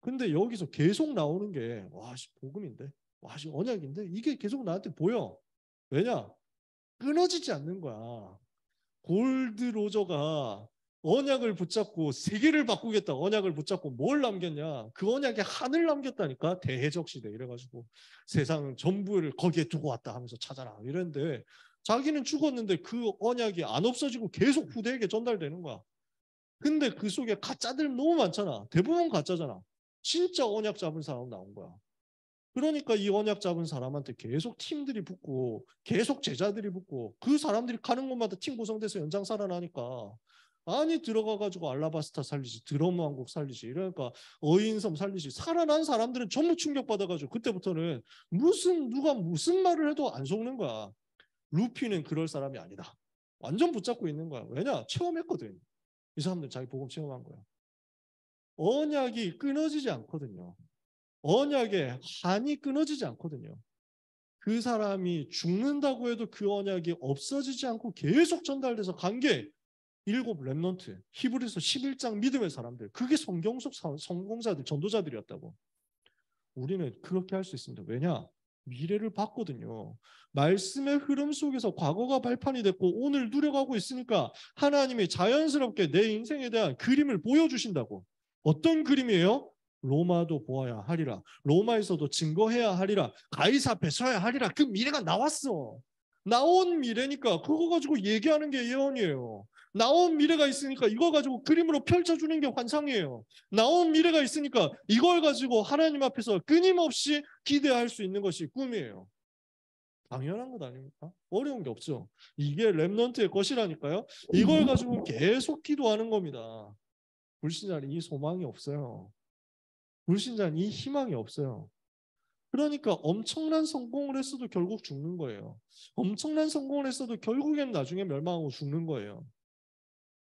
근데 여기서 계속 나오는 게 와씨 복음인데 와씨 언약인데 이게 계속 나한테 보여. 왜냐? 끊어지지 않는 거야. 골드 로저가 언약을 붙잡고 세계를 바꾸겠다. 언약을 붙잡고 뭘 남겼냐? 그 언약에 하늘 남겼다니까. 대해적 시대 이래가지고 세상 전부를 거기에 두고 왔다 하면서 찾아라 이랬는데 자기는 죽었는데 그 언약이 안 없어지고 계속 후대에게 전달되는 거야. 근데 그 속에 가짜들 너무 많잖아. 대부분 가짜잖아. 진짜 언약 잡은 사람 나온 거야. 그러니까 이 언약 잡은 사람한테 계속 팀들이 붙고 계속 제자들이 붙고 그 사람들이 가는 곳마다 팀 구성돼서 연장 살아나니까 아니 들어가가지고 알라바스타 살리지 드럼 왕국 살리지 이러니까 어인섬 살리지 살아난 사람들은 전부 충격받아가지고 그때부터는 누가 무슨 말을 해도 안 속는 거야. 루피는 그럴 사람이 아니다. 완전 붙잡고 있는 거야. 왜냐? 체험했거든. 이 사람들 자기 복음 체험한 거야. 언약이 끊어지지 않거든요. 언약의 한이 끊어지지 않거든요. 그 사람이 죽는다고 해도 그 언약이 없어지지 않고 계속 전달돼서 관계 일곱 렘넌트 히브리서 11장 믿음의 사람들 그게 성경 속 성공자들 전도자들이었다고. 우리는 그렇게 할 수 있습니다. 왜냐? 미래를 봤거든요. 말씀의 흐름 속에서 과거가 발판이 됐고 오늘 누려가고 있으니까 하나님이 자연스럽게 내 인생에 대한 그림을 보여주신다고. 어떤 그림이에요? 로마도 보아야 하리라. 로마에서도 증거해야 하리라. 가이사 앞에 서야 하리라. 그 미래가 나왔어. 나온 미래니까 그거 가지고 얘기하는 게 예언이에요. 나온 미래가 있으니까 이거 가지고 그림으로 펼쳐주는 게 환상이에요. 나온 미래가 있으니까 이걸 가지고 하나님 앞에서 끊임없이 기대할 수 있는 것이 꿈이에요. 당연한 것 아닙니까? 어려운 게 없죠. 이게 렘넌트의 것이라니까요. 이걸 가지고 계속 기도하는 겁니다. 불신자는 이 소망이 없어요. 불신자는 이 희망이 없어요. 그러니까 엄청난 성공을 했어도 결국 죽는 거예요. 엄청난 성공을 했어도 결국엔 나중에 멸망하고 죽는 거예요.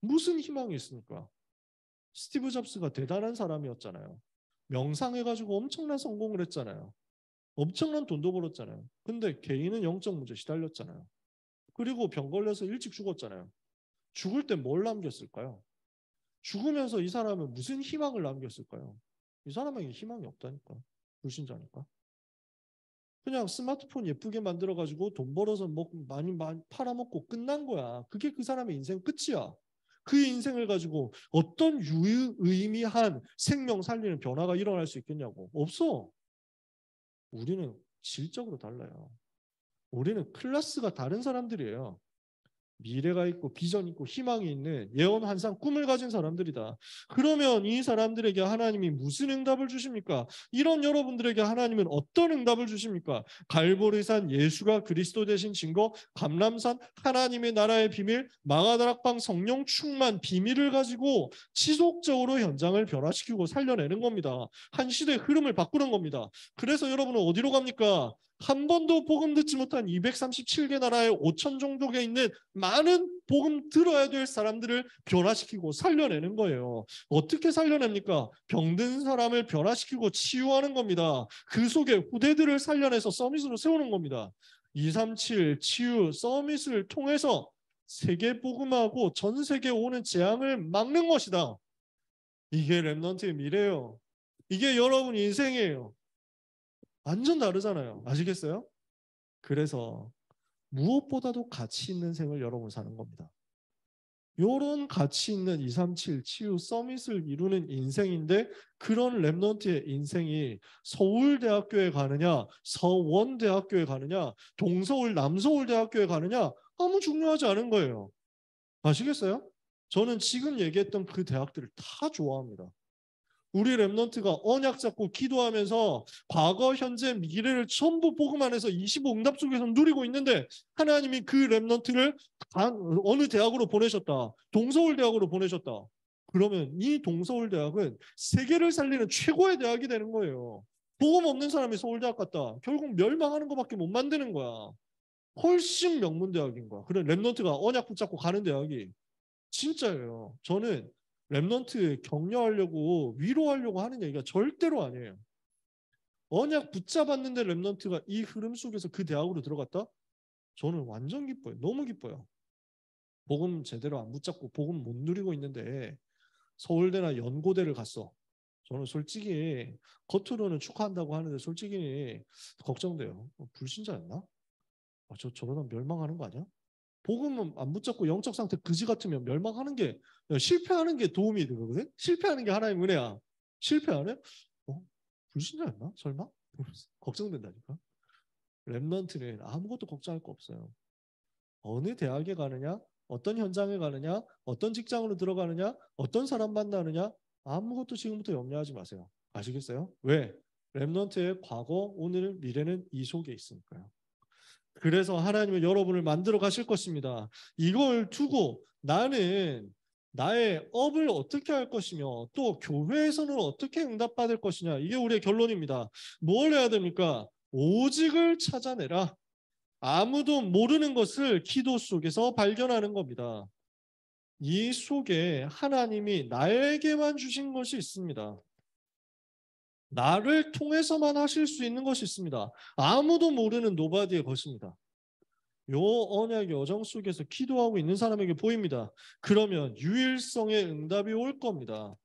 무슨 희망이 있습니까? 스티브 잡스가 대단한 사람이었잖아요. 명상해가지고 엄청난 성공을 했잖아요. 엄청난 돈도 벌었잖아요. 근데 개인은 영적 문제 시달렸잖아요. 그리고 병 걸려서 일찍 죽었잖아요. 죽을 때 뭘 남겼을까요? 죽으면서 이 사람은 무슨 희망을 남겼을까요? 이 사람에게 희망이 없다니까. 불신자니까. 그냥 스마트폰 예쁘게 만들어가지고 돈 벌어서 많이 팔아먹고 끝난 거야. 그게 그 사람의 인생 끝이야. 그 인생을 가지고 어떤 유의미한 생명 살리는 변화가 일어날 수 있겠냐고. 없어. 우리는 질적으로 달라요. 우리는 클래스가 다른 사람들이에요. 미래가 있고 비전 있고 희망이 있는 예언 환상 꿈을 가진 사람들이다. 그러면 이 사람들에게 하나님이 무슨 응답을 주십니까? 이런 여러분들에게 하나님은 어떤 응답을 주십니까? 갈보리산 예수가 그리스도 되신 증거, 감람산 하나님의 나라의 비밀, 마가다락방 성령 충만 비밀을 가지고 지속적으로 현장을 변화시키고 살려내는 겁니다. 한 시대의 흐름을 바꾸는 겁니다. 그래서 여러분은 어디로 갑니까? 한 번도 복음 듣지 못한 237개 나라의 5천 종족에 있는 많은 복음 들어야 될 사람들을 변화시키고 살려내는 거예요. 어떻게 살려냅니까? 병든 사람을 변화시키고 치유하는 겁니다. 그 속에 후대들을 살려내서 서밋으로 세우는 겁니다. 237 치유 서밋을 통해서 세계 복음하고 전 세계에 오는 재앙을 막는 것이다. 이게 렘넌트의 미래예요. 이게 여러분 인생이에요. 완전 다르잖아요. 아시겠어요? 그래서 무엇보다도 가치 있는 생을 여러분 사는 겁니다. 요런 가치 있는 237 치유 서밋을 이루는 인생인데 그런 렘넌트의 인생이 서울대학교에 가느냐 서원대학교에 가느냐 동서울 남서울대학교에 가느냐 아무 중요하지 않은 거예요. 아시겠어요? 저는 지금 얘기했던 그 대학들을 다 좋아합니다. 우리 렘넌트가 언약 잡고 기도하면서 과거, 현재, 미래를 전부 복음 안에서 25응답 속에서 누리고 있는데 하나님이 그 렘넌트를 어느 대학으로 보내셨다. 동서울 대학으로 보내셨다. 그러면 이 동서울 대학은 세계를 살리는 최고의 대학이 되는 거예요. 복음 없는 사람이 서울대학 갔다. 결국 멸망하는 것밖에 못 만드는 거야. 훨씬 명문대학인 거야. 그래 렘넌트가 언약 붙잡고 가는 대학이 진짜예요. 저는 렘넌트 격려하려고 위로하려고 하는 얘기가 절대로 아니에요. 언약 붙잡았는데 렘넌트가 이 흐름 속에서 그 대학으로 들어갔다? 저는 완전 기뻐요. 너무 기뻐요. 복음 제대로 안 붙잡고 복음 못 누리고 있는데 서울대나 연고대를 갔어. 저는 솔직히 겉으로는 축하한다고 하는데 솔직히 걱정돼요. 불신자였나? 저러다 멸망하는 거 아니야? 복음은 안 붙잡고 영적 상태 그지 같으면 멸망하는 게 실패하는 게 도움이 되거든. 실패하는 게 하나의 은혜야. 실패하네? 불신자였나? 설마? 걱정된다니까. 렘넌트는 아무것도 걱정할 거 없어요. 어느 대학에 가느냐, 어떤 현장에 가느냐, 어떤 직장으로 들어가느냐, 어떤 사람 만나느냐 아무것도 지금부터 염려하지 마세요. 아시겠어요? 왜? 렘넌트의 과거, 오늘, 미래는 이 속에 있으니까요. 그래서 하나님은 여러분을 만들어 가실 것입니다. 이걸 두고 나는 나의 업을 어떻게 할 것이며 또 교회에서는 어떻게 응답받을 것이냐. 이게 우리의 결론입니다. 뭘 해야 됩니까? 오직을 찾아내라. 아무도 모르는 것을 기도 속에서 발견하는 겁니다. 이 속에 하나님이 나에게만 주신 것이 있습니다. 나를 통해서만 하실 수 있는 것이 있습니다. 아무도 모르는 노바디의 것입니다. 요 언약의 여정 속에서 기도하고 있는 사람에게 보입니다. 그러면 유일성의 응답이 올 겁니다.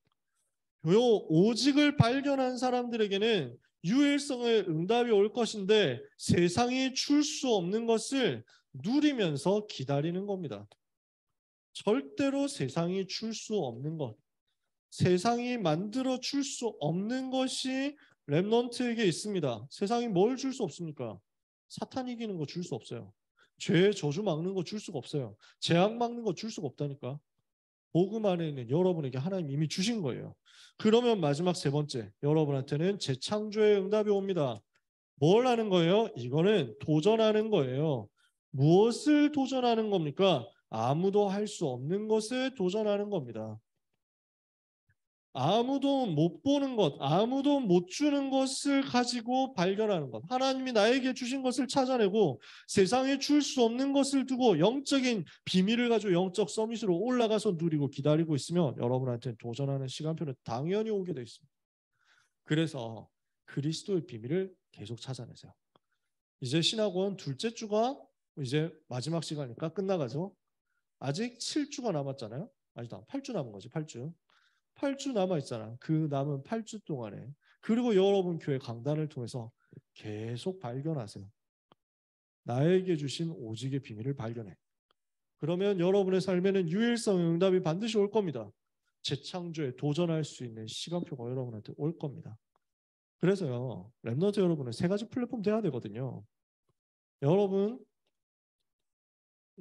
요 오직을 발견한 사람들에게는 유일성의 응답이 올 것인데 세상이 줄 수 없는 것을 누리면서 기다리는 겁니다. 절대로 세상이 줄 수 없는 것, 세상이 만들어 줄 수 없는 것이 렘넌트에게 있습니다. 세상이 뭘 줄 수 없습니까? 사탄 이기는 거 줄 수 없어요. 죄의 저주 막는 거 줄 수가 없어요. 재앙 막는 거 줄 수가 없다니까. 복음 안에 있는 여러분에게 하나님 이미 주신 거예요. 그러면 마지막 세 번째, 여러분한테는 재창조의 응답이 옵니다. 뭘 하는 거예요? 이거는 도전하는 거예요. 무엇을 도전하는 겁니까? 아무도 할 수 없는 것에 도전하는 겁니다. 아무도 못 보는 것, 아무도 못 주는 것을 가지고 발견하는 것. 하나님이 나에게 주신 것을 찾아내고 세상에 줄 수 없는 것을 두고 영적인 비밀을 가지고 영적 서밋으로 올라가서 누리고 기다리고 있으면 여러분한테는 도전하는 시간표는 당연히 오게 돼 있습니다. 그래서 그리스도의 비밀을 계속 찾아내세요. 이제 신학원 둘째 주가 이제 마지막 시간이니까 끝나가죠. 아직 7주가 남았잖아요. 아니다, 8주 남은 거지, 8주. 8주 남아 있잖아. 그 남은 8주 동안에 그리고 여러분 교회 강단을 통해서 계속 발견하세요. 나에게 주신 오직의 비밀을 발견해. 그러면 여러분의 삶에는 유일성의 응답이 반드시 올 겁니다. 재창조에 도전할 수 있는 시간표가 여러분한테 올 겁니다. 그래서요, 렘넌트 여러분은 세 가지 플랫폼 돼야 되거든요. 여러분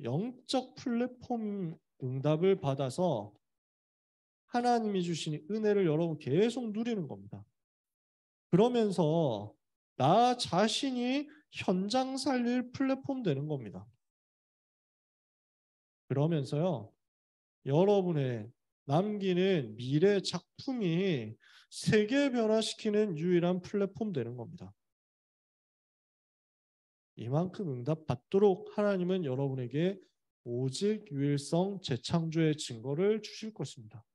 영적 플랫폼 응답을 받아서 하나님이 주신 은혜를 여러분 계속 누리는 겁니다. 그러면서 나 자신이 현장 살릴 플랫폼 되는 겁니다. 그러면서요, 여러분의 남기는 미래 작품이 세계 변화시키는 유일한 플랫폼 되는 겁니다. 이만큼 응답받도록 하나님은 여러분에게 오직 유일성 재창조의 증거를 주실 것입니다.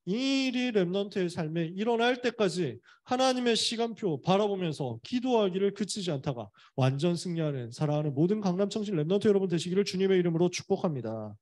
이 일이 렘넌트의 삶에 일어날 때까지 하나님의 시간표 바라보면서 기도하기를 그치지 않다가 완전 승리하는 사랑하는 모든 강남청신 렘넌트 여러분 되시기를 주님의 이름으로 축복합니다.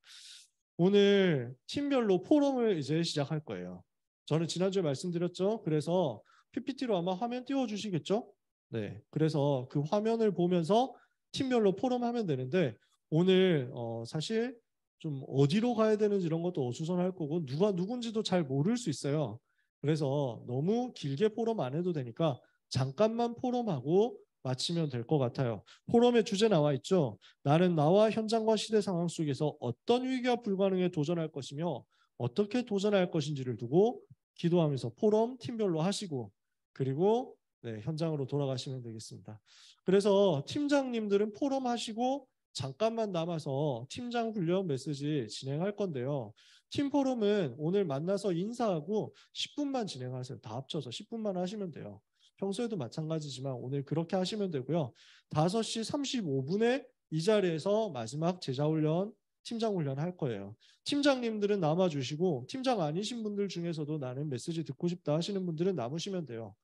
오늘 팀별로 포럼을 이제 시작할 거예요. 저는 지난주에 말씀드렸죠. 그래서 PPT로 아마 화면 띄워주시겠죠? 네. 그래서 그 화면을 보면서 팀별로 포럼 하면 되는데 오늘 사실 좀 어디로 가야 되는지 이런 것도 어수선할 거고 누가 누군지도 잘 모를 수 있어요. 그래서 너무 길게 포럼 안 해도 되니까 잠깐만 포럼하고 마치면 될 것 같아요. 포럼의 주제 나와 있죠. 나는 나와 현장과 시대 상황 속에서 어떤 위기와 불가능에 도전할 것이며 어떻게 도전할 것인지를 두고 기도하면서 포럼 팀별로 하시고 그리고 네, 현장으로 돌아가시면 되겠습니다. 그래서 팀장님들은 포럼 하시고 잠깐만 남아서 팀장 훈련 메시지 진행할 건데요. 팀 포럼은 오늘 만나서 인사하고 10분만 진행하세요. 다 합쳐서 10분만 하시면 돼요. 평소에도 마찬가지지만 오늘 그렇게 하시면 되고요. 5시 35분에 이 자리에서 마지막 제자훈련, 팀장훈련 할 거예요. 팀장님들은 남아주시고 팀장 아니신 분들 중에서도 나는 메시지 듣고 싶다 하시는 분들은 남으시면 돼요.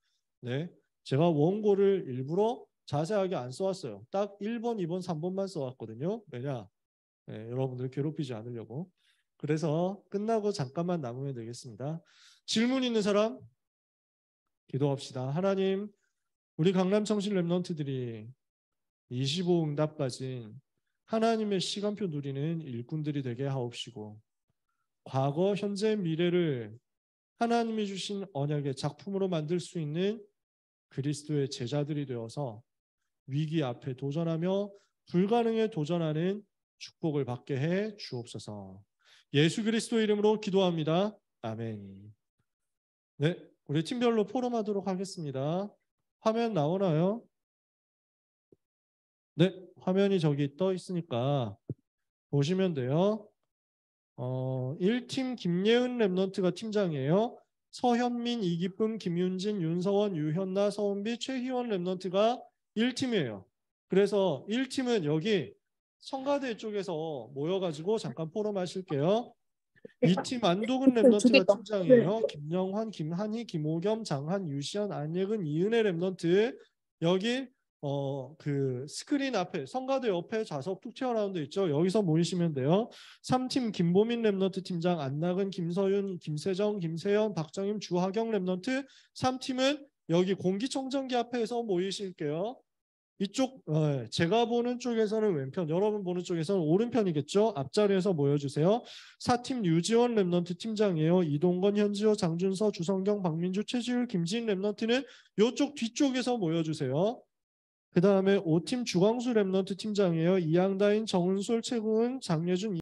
네, 제가 원고를 일부러 자세하게 안 써왔어요. 딱 1번, 2번, 3번만 써왔거든요. 왜냐? 네, 여러분들 괴롭히지 않으려고. 그래서 끝나고 잠깐만 남으면 되겠습니다. 질문 있는 사람? 기도합시다. 하나님, 우리 강남청신 랩런트들이 25 응답 가진 하나님의 시간표 누리는 일꾼들이 되게 하옵시고 과거, 현재, 미래를 하나님이 주신 언약의 작품으로 만들 수 있는 그리스도의 제자들이 되어서 위기 앞에 도전하며 불가능에 도전하는 축복을 받게 해 주옵소서. 예수 그리스도 이름으로 기도합니다. 아멘. 네, 우리 팀별로 포럼하도록 하겠습니다. 화면 나오나요? 네, 화면이 저기 떠 있으니까 보시면 돼요. 1팀 김예은 랩넌트가 팀장이에요. 서현민, 이기쁨, 김윤진, 윤서원, 유현나, 서은비, 최희원 랩넌트가 1팀이에요. 그래서 1팀은 여기 성가대 쪽에서 모여가지고 잠깐 포럼 하실게요. 2팀 안도근 랩넌트가 팀장이에요. 김영환, 김한희, 김호겸, 장한, 유시연, 안예근, 이은혜 랩넌트. 여기 그 스크린 앞에 성가대 옆에 좌석 툭 튀어나온 데 있죠. 여기서 모이시면 돼요. 3팀 김보민 랩넌트 팀장, 안나근, 김서윤, 김세정, 김세연, 박정임, 주하경 랩넌트. 3팀은 여기 공기청정기 앞에서 모이실게요. 이쪽 제가 보는 쪽에서는 왼편, 여러분 보는 쪽에서는 오른편이겠죠. 앞자리에서 모여주세요. 4팀 유지원 랩넌트 팀장이에요. 이동건, 현지호, 장준서, 주성경, 박민주, 최지율, 김지인 랩넌트는 이쪽 뒤쪽에서 모여주세요. 그 다음에 5팀 주광수 랩넌트 팀장이에요. 이양다인, 정은솔, 최구은, 장예준,